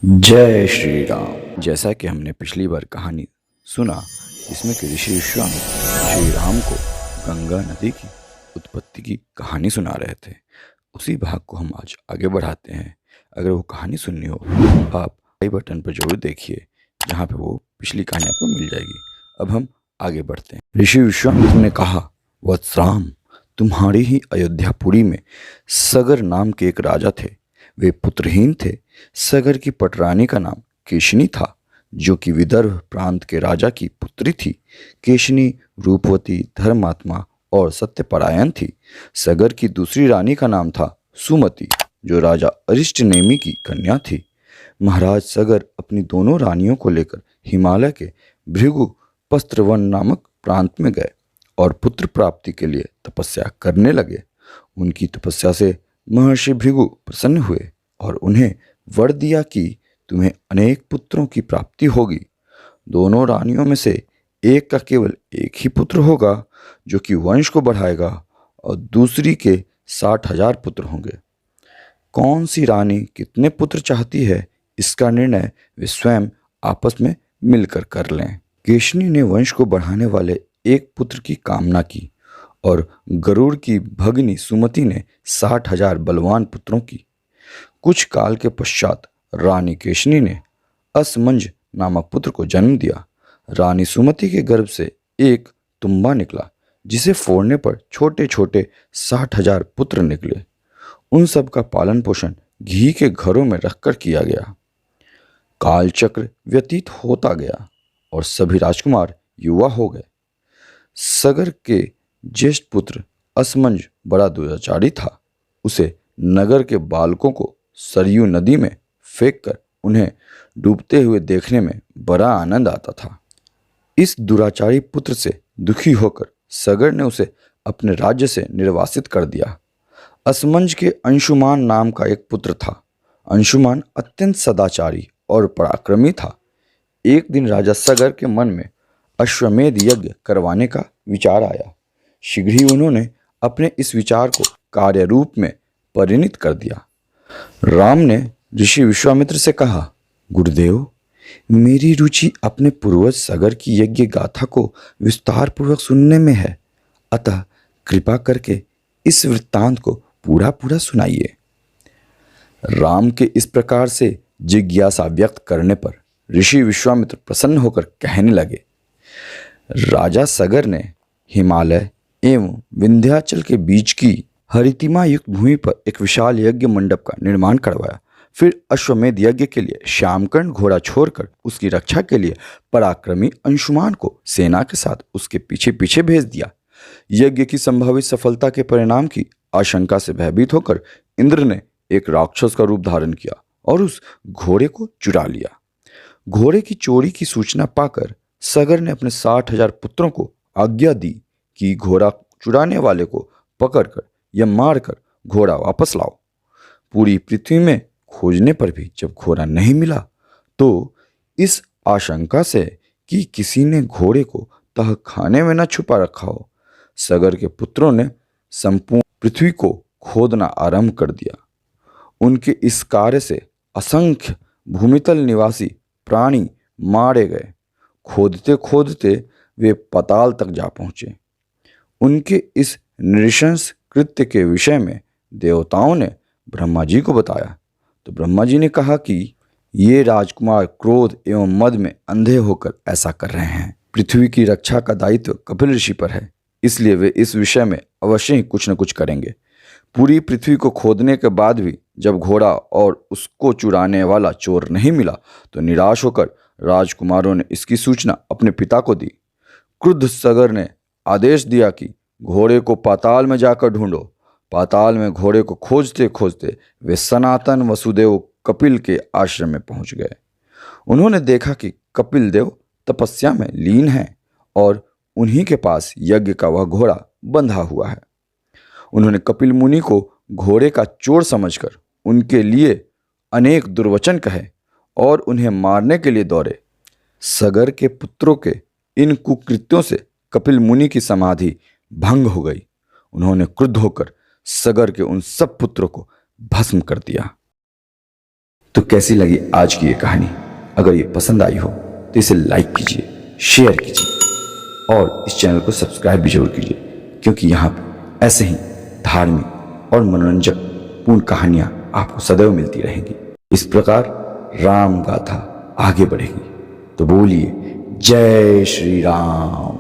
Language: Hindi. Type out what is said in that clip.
जय श्री राम। जैसा कि हमने पिछली बार कहानी सुना, इसमें कि ऋषि विश्वामित्र श्री राम को गंगा नदी की उत्पत्ति की कहानी सुना रहे थे। उसी भाग को हम आज आगे बढ़ाते हैं। अगर वो कहानी सुननी हो तो आप आई बटन पर जरूर देखिए, जहाँ पे वो पिछली कहानी आपको मिल जाएगी। अब हम आगे बढ़ते हैं। ऋषि विश्वामित्र ने कहा, वत्स राम, तुम्हारी ही अयोध्यापुरी में सगर नाम के एक राजा थे। वे पुत्रहीन थे। सगर की पटरानी का नाम केशिनी था, जो कि विदर्भ प्रांत के राजा की पुत्री थी। केशिनी रूपवती, धर्मात्मा और सत्यपरायण थी। सगर की दूसरी रानी का नाम था सुमति, जो राजा अरिष्टनेमि की कन्या थी। महाराज सगर अपनी दोनों रानियों को लेकर हिमालय के भृगु पस्त्रवन नामक प्रांत में गए और पुत्र प्राप्ति के लिए तपस्या करने लगे। उनकी तपस्या से महर्षि भृगु प्रसन्न हुए और उन्हें वर दिया कि तुम्हें अनेक पुत्रों की प्राप्ति होगी। दोनों रानियों में से एक का केवल एक ही पुत्र होगा, जो कि वंश को बढ़ाएगा, और दूसरी के 60,000 पुत्र होंगे। कौन सी रानी कितने पुत्र चाहती है, इसका निर्णय वे स्वयं आपस में मिलकर कर लें। केशिनी ने वंश को बढ़ाने वाले एक पुत्र की कामना की और गरुड़ की भगिनी सुमति ने 60,000 बलवान पुत्रों की। कुछ काल के पश्चात रानी केशिनी ने असमंज नामक पुत्र को जन्म दिया। रानी सुमति के गर्भ से एक तुम्बा निकला, जिसे फोड़ने पर छोटे छोटे 60,000 पुत्र निकले। उन सब का पालन पोषण घी के घरों में रखकर किया गया। कालचक्र व्यतीत होता गया और सभी राजकुमार युवा हो गए। सगर के ज्येष्ठ पुत्र असमंज बड़ा दुराचारी था। उसे नगर के बालकों को सरयू नदी में फेंककर उन्हें डूबते हुए देखने में बड़ा आनंद आता था। इस दुराचारी पुत्र से दुखी होकर सगर ने उसे अपने राज्य से निर्वासित कर दिया। असमंज के अंशुमान नाम का एक पुत्र था। अंशुमान अत्यंत सदाचारी और पराक्रमी था। एक दिन राजा सगर के मन में अश्वमेध यज्ञ करवाने का विचार आया। शीघ्र ही उन्होंने अपने इस विचार को कार्य रूप में परिणित कर दिया। राम ने ऋषि विश्वामित्र से कहा, गुरुदेव, मेरी रुचि अपने पूर्वज सगर की यज्ञ गाथा को विस्तार पूर्वक सुनने में है। अतः कृपा करके इस वृत्तांत को पूरा पूरा सुनाइए। राम के इस प्रकार से जिज्ञासा व्यक्त करने पर ऋषि विश्वामित्र प्रसन्न होकर कहने लगे, राजा सगर ने हिमालय एवं विंध्याचल के बीच की हरितिमा युक्त भूमि पर एक विशाल यज्ञ मंडप का निर्माण करवाया। फिर अश्वमेध यज्ञ के लिए श्यामकर्ण घोड़ा छोड़कर उसकी रक्षा के लिए पराक्रमी अंशुमान को सेना के साथ उसके पीछे पीछे भेज दिया। यज्ञ की संभावित सफलता के परिणाम की आशंका से भयभीत होकर इंद्र ने एक राक्षस का रूप धारण किया और उस घोड़े को चुरा लिया। घोड़े की चोरी की सूचना पाकर सगर ने अपने 60,000 पुत्रों को आज्ञा दी कि घोड़ा चुराने वाले को पकड़कर या मारकर घोड़ा वापस लाओ। पूरी पृथ्वी में खोजने पर भी जब घोड़ा नहीं मिला, तो इस आशंका से कि किसी ने घोड़े को तह खाने में न छुपा रखा हो, सगर के पुत्रों ने संपूर्ण पृथ्वी को खोदना आरंभ कर दिया। उनके इस कार्य से असंख्य भूमितल निवासी प्राणी मारे गए। खोदते खोदते वे पाताल तक जा पहुंचे। उनके इस नृशंस कृत्य के विषय में देवताओं ने ब्रह्मा जी को बताया, तो ब्रह्मा जी ने कहा कि ये राजकुमार क्रोध एवं मद में अंधे होकर ऐसा कर रहे हैं। पृथ्वी की रक्षा का दायित्व कपिल ऋषि पर है, इसलिए वे इस विषय में अवश्य ही कुछ न कुछ करेंगे। पूरी पृथ्वी को खोदने के बाद भी जब घोड़ा और उसको चुराने वाला चोर नहीं मिला, तो निराश होकर राजकुमारों ने इसकी सूचना अपने पिता को दी। क्रुद्ध सगर ने आदेश दिया कि घोड़े को पाताल में जाकर ढूंढो। पाताल में घोड़े को खोजते खोजते वे सनातन वसुदेव कपिल के आश्रम में पहुंच गए। उन्होंने देखा कि कपिल देव तपस्या में लीन हैं और उन्हीं के पास यज्ञ का वह घोड़ा बंधा हुआ है। उन्होंने कपिल मुनि को घोड़े का चोर समझकर उनके लिए अनेक दुर्वचन कहे और उन्हें मारने के लिए दौड़े। सगर के पुत्रों के इन कुकृत्यों से कपिल मुनि की समाधि भंग हो गई। उन्होंने क्रुद्ध होकर सगर के उन सब पुत्रों को भस्म कर दिया। तो कैसी लगी आज की ये कहानी? अगर ये पसंद आई हो तो इसे लाइक कीजिए, शेयर कीजिए और इस चैनल को सब्सक्राइब भी जरूर कीजिए, क्योंकि यहाँ पर ऐसे ही धार्मिक और मनोरंजक पूर्ण कहानियाँ आपको सदैव मिलती रहेंगी। इस प्रकार राम गाथा आगे बढ़ेगी। तो बोलिए जय श्री राम।